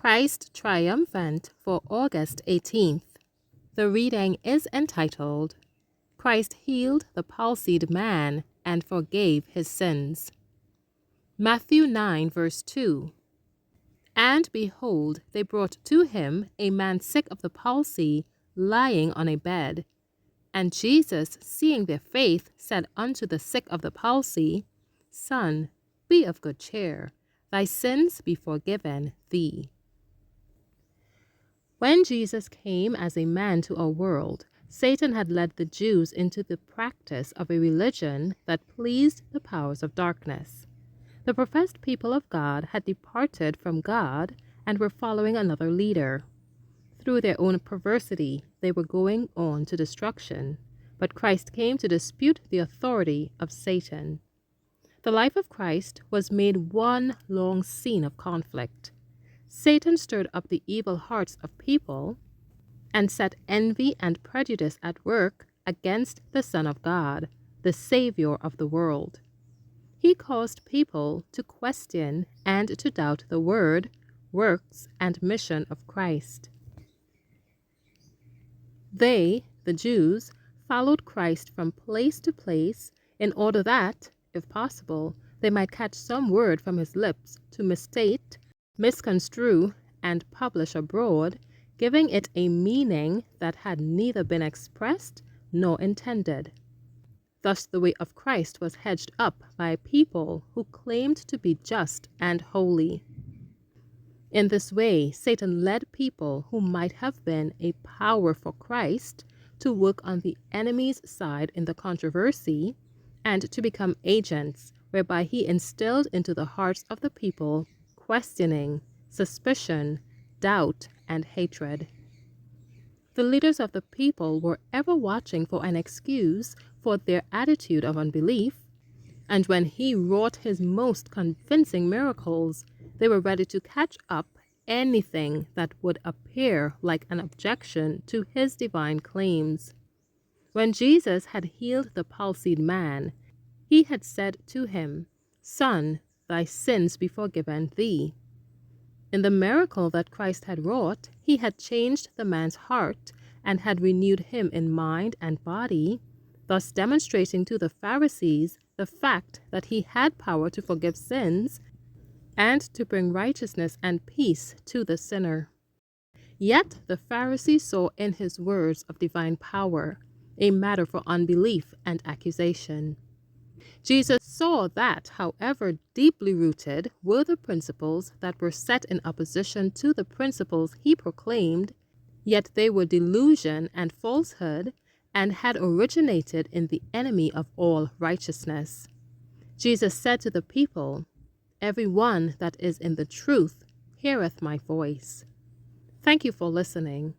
Christ Triumphant for August 18th. The reading is entitled, Christ Healed the Palsied Man and Forgave His Sins. Matthew 9 verse 2. And behold, they brought to him a man sick of the palsy, lying on a bed. And Jesus, seeing their faith, said unto the sick of the palsy, Son, be of good cheer, thy sins be forgiven thee. When Jesus came as a man to our world, Satan had led the Jews into the practice of a religion that pleased the powers of darkness. The professed people of God had departed from God and were following another leader. Through their own perversity, they were going on to destruction, but Christ came to dispute the authority of Satan. The life of Christ was made one long scene of conflict. Satan stirred up the evil hearts of people and set envy and prejudice at work against the Son of God, the Savior of the world. He caused people to question and to doubt the word, works, and mission of Christ. They, the Jews, followed Christ from place to place in order that, if possible, they might catch some word from his lips to misstate, misconstrue, and publish abroad, giving it a meaning that had neither been expressed nor intended. Thus the way of Christ was hedged up by a people who claimed to be just and holy. In this way, Satan led people who might have been a power for Christ to work on the enemy's side in the controversy and to become agents whereby he instilled into the hearts of the people questioning, suspicion, doubt, and hatred. The leaders of the people were ever watching for an excuse for their attitude of unbelief, and when he wrought his most convincing miracles, they were ready to catch up anything that would appear like an objection to his divine claims. When Jesus had healed the palsied man, he had said to him, Son, thy sins be forgiven thee. In the miracle that Christ had wrought, he had changed the man's heart and had renewed him in mind and body, thus demonstrating to the Pharisees the fact that he had power to forgive sins and to bring righteousness and peace to the sinner. Yet the Pharisees saw in his words of divine power a matter for unbelief and accusation. Jesus saw that, however deeply rooted were the principles that were set in opposition to the principles he proclaimed, yet they were delusion and falsehood and had originated in the enemy of all righteousness. Jesus said to the people, Every one that is in the truth heareth my voice. Thank you for listening.